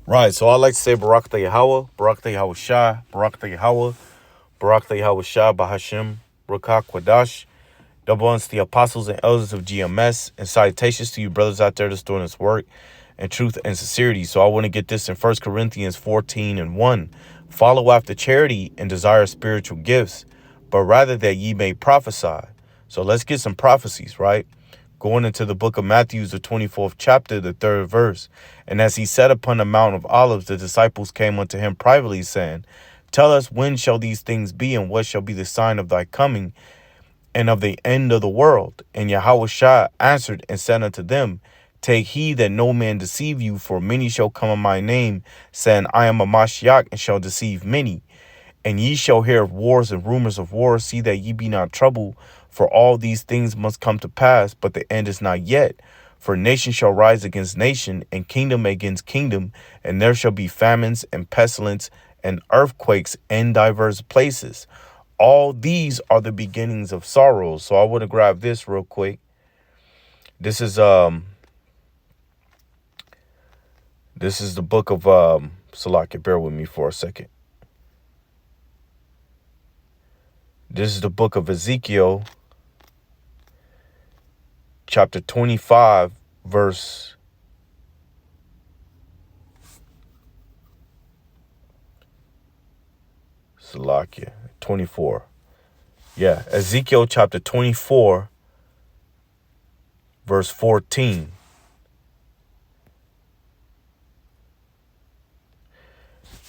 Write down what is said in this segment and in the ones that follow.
Right. So I like to say Barak Yahweh, Barak Yahweh Shai, Barak Yahweh, Barak Yahweh Shai, Bahashim, Rakak Kwadash. Double honors to the apostles and elders of GMS, and salutations to you brothers out there that's doing this work and truth and sincerity. So I want to get this in 1 Corinthians 14:1. Follow after charity and desire spiritual gifts, but rather that ye may prophesy. So let's get some prophecies, right? Going into the book of Matthew, the 24th chapter, the 3rd verse. And as he sat upon the Mount of Olives, the disciples came unto him privately, saying, Tell us, when shall these things be, and what shall be the sign of thy coming and of the end of the world? And Yahushua answered and said unto them, Take heed that no man deceive you, for many shall come in my name, saying, I am a Mashiach, and shall deceive many. And ye shall hear of wars and rumors of wars. See that ye be not troubled, for all these things must come to pass, but the end is not yet. For nation shall rise against nation, and kingdom against kingdom, and there shall be famines and pestilence and earthquakes in diverse places. All these are the beginnings of sorrows. So I want to grab this real quick. This is the book of Salakia. Bear with me for a second. This is the book of Ezekiel, chapter 25, verse 24. Yeah, Ezekiel chapter 24, verse 14.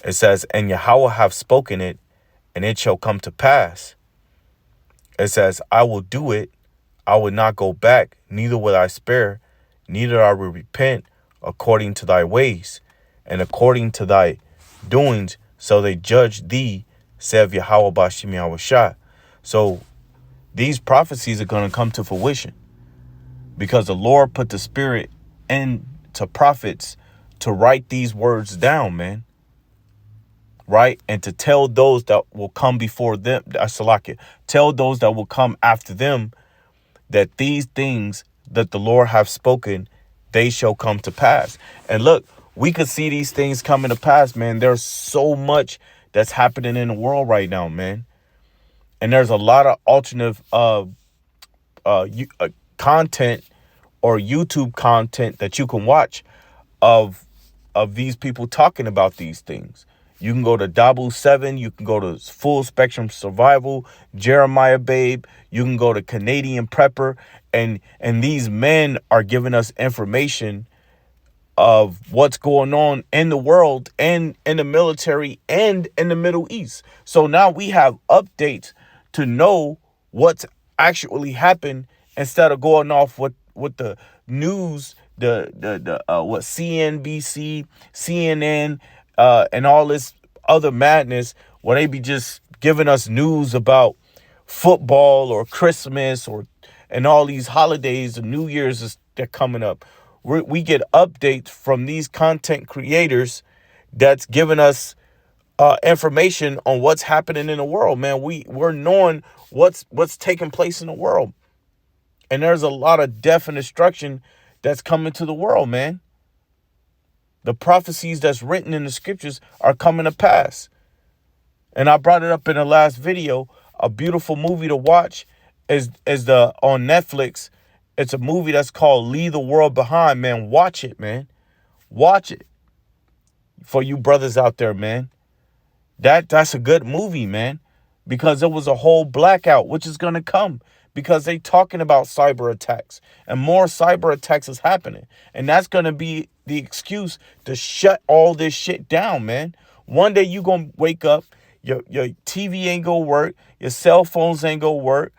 It says, And Yahweh have spoken it, and it shall come to pass. It says, I will do it. I will not go back, neither will I spare, neither I will repent, according to thy ways, and according to thy doings, so they judge thee, saith Yahweh Bashim Yahushua. So these prophecies are going to come to fruition because the Lord put the spirit into prophets to write these words down, man. Right? And to tell those that will come before them, tell those that will come after them, that these things that the Lord have spoken, they shall come to pass. And look, we could see these things coming to pass, man. There's so much that's happening in the world right now, man. And there's a lot of alternative content or YouTube content that you can watch of these people talking about these things. You can go to Dabu 7. You can go to Full Spectrum Survival, Jeremiah Babe. You can go to Canadian Prepper. And these men are giving us information of what's going on in the world and in the military and in the Middle East. So now we have updates to know what's actually happened instead of going off with the news, what CNBC, CNN, and all this other madness where they be just giving us news about football or Christmas and all these holidays and New Year's they're coming up. We get updates from these content creators that's giving us information on what's happening in the world, man. We're knowing what's taking place in the world. And there's a lot of death and destruction that's coming to the world, man. The prophecies that's written in the scriptures are coming to pass. And I brought it up in the last video. A beautiful movie to watch is on Netflix. It's a movie that's called Leave the World Behind, man. Watch it, man. Watch it. For you brothers out there, man. That's a good movie, man. Because there was a whole blackout, which is going to come. Because they talking about cyber attacks. And more cyber attacks is happening. And that's going to be the excuse to shut all this shit down, man. One day you going to wake up. Your TV ain't going to work. Your cell phones ain't going to work.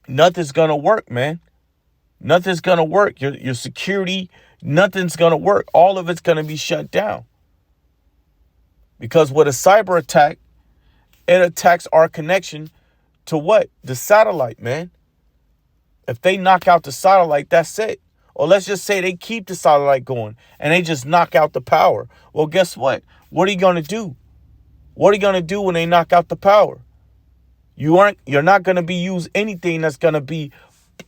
Nothing's going to work, man. Nothing's going to work. Your security, nothing's going to work. All of it's going to be shut down. Because with a cyber attack, it attacks our connection to what? The satellite, man. If they knock out the satellite, that's it. Or let's just say they keep the satellite going and they just knock out the power. Well, guess what? What are you going to do? What are you going to do when they knock out the power? You're not going to be use anything that's going to be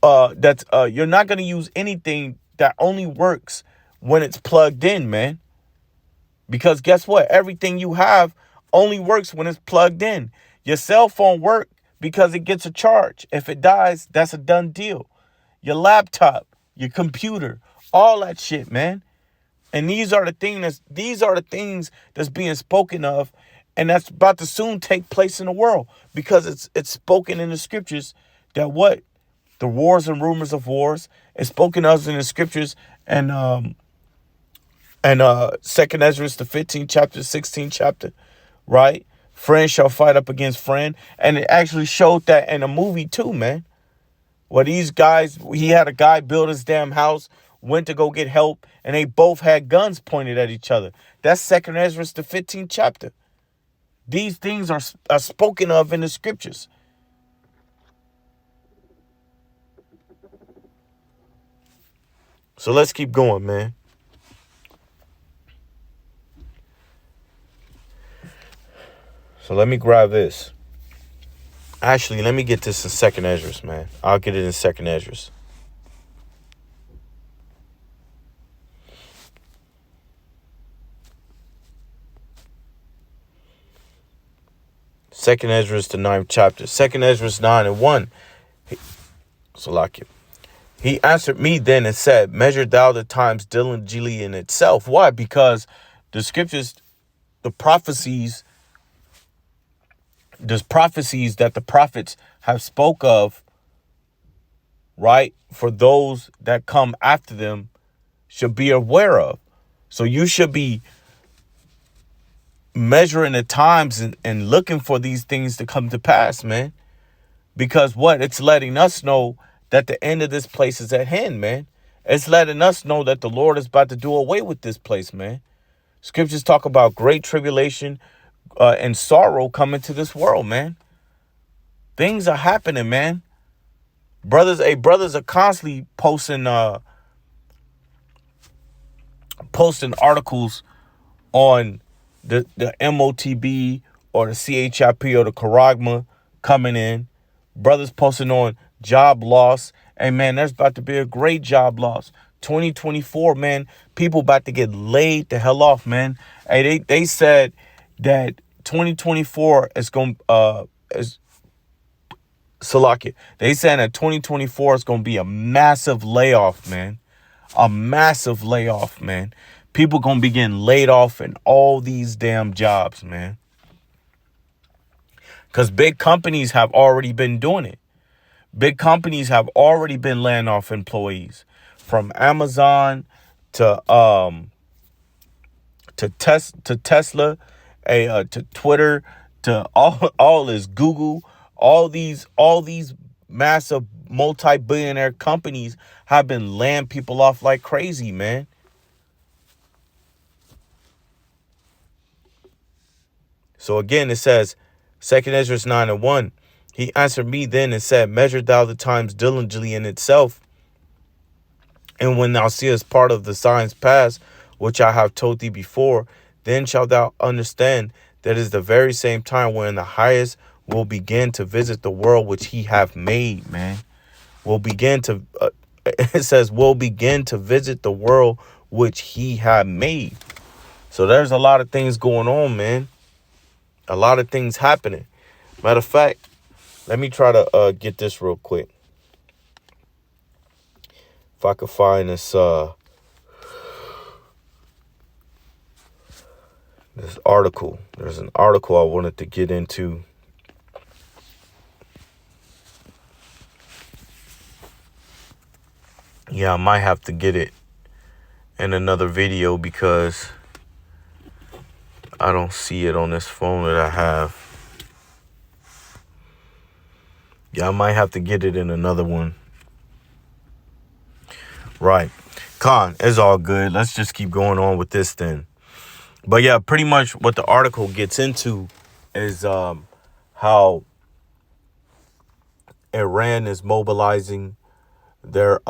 you're not going to use anything that only works when it's plugged in, man. Because guess what? Everything you have only works when it's plugged in. Your cell phone works because it gets a charge. If it dies, that's a done deal. Your laptop, your computer, all that shit, man. And these are the things that's being spoken of, and that's about to soon take place in the world, because it's spoken in the scriptures that what? The wars and rumors of wars. It's spoken of in the scriptures, and Second Ezra, the 15th chapter, 16th chapter, right? Friend shall fight up against friend. And it actually showed that in a movie too, man. Where these guys, he had a guy build his damn house, went to go get help, and they both had guns pointed at each other. That's Second Ezra, the 15th chapter. These things are spoken of in the scriptures. So let's keep going, man. So let me grab this. Actually, let me get this in Second Ezra, man. I'll get it in Second Ezra. Second Ezra, the 9th chapter. Second Ezra 9:1. Salakia. He answered me then and said, measure thou the times diligently in itself. Why? Because the scriptures, the prophecies, there's prophecies that the prophets have spoke of, right? For those that come after them should be aware of. So you should be measuring the times and looking for these things to come to pass, man. Because what? It's letting us know that the end of this place is at hand, man. It's letting us know that the Lord is about to do away with this place, man. Scriptures talk about great tribulation and sorrow coming to this world, man. Things are happening, man. Brothers are constantly posting articles on the MOTB or the CHIP or the Charagma coming in. Brothers posting on job loss. Hey, man, there's about to be a great job loss. 2024, man, people about to get laid the hell off, man. Hey, they said that 2024 is going is Salakia. They said that 2024 is going to be a massive layoff, man. A massive layoff, man. People going to be getting laid off in all these damn jobs, man. Because big companies have already been doing it. Big companies have already been laying off employees, from Amazon to Tesla, to Twitter, to all this Google. All these massive multi-billionaire companies have been laying people off like crazy, man. So again, it says, 2 Ezra 9:1. He answered me then and said, measure thou the times diligently in itself. And when thou seest part of the signs pass, which I have told thee before, then shalt thou understand that is the very same time when the highest will begin to visit the world which he hath made, man. Will begin to, it says, will begin to visit the world which he had made. So there's a lot of things going on, man. A lot of things happening. Matter of fact, let me try to get this real quick. If I could find this article. There's an article I wanted to get into. Yeah, I might have to get it in another video because I don't see it on this phone that I have. Yeah, I might have to get it in another one. Right. Khan, it's all good. Let's just keep going on with this then. But yeah, pretty much what the article gets into is how Iran is mobilizing their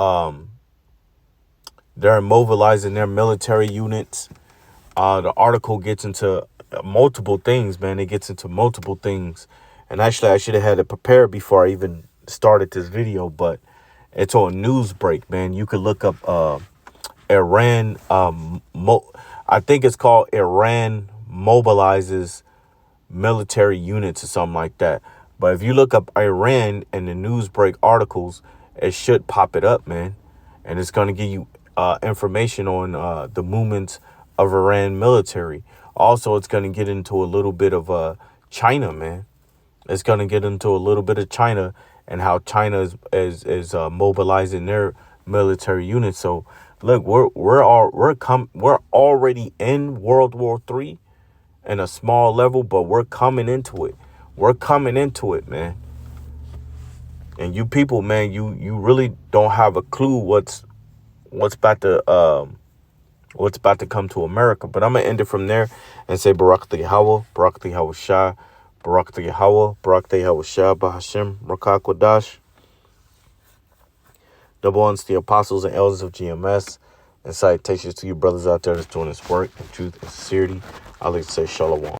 they're mobilizing their military units. The article gets into multiple things, man. It gets into multiple things. And actually, I should have had it prepared before I even started this video, but it's on Newsbreak, man. You could look up Iran, I think it's called Iran mobilizes military units or something like that. But if you look up Iran in the Newsbreak articles, it should pop it up, man. And it's going to give you information on the movements of Iran military. Also, it's going to get into a little bit of China, man. It's going to get into a little bit of China and how China is mobilizing their military units. So look, we're already in World War III in a small level, but we're coming into it. We're coming into it, man. And you people, man, you really don't have a clue what's about to come to America. But I'm gonna end it from there and say Barak Yahweh, Barak Yahweh Shah, Barak Yahweh, Barak Yahweh Shah, Bahashem, Rakak Wadash. Double honors to the apostles and elders of GMS, and salutations to you brothers out there that's doing this work in truth and sincerity. I'd like to say Shalom.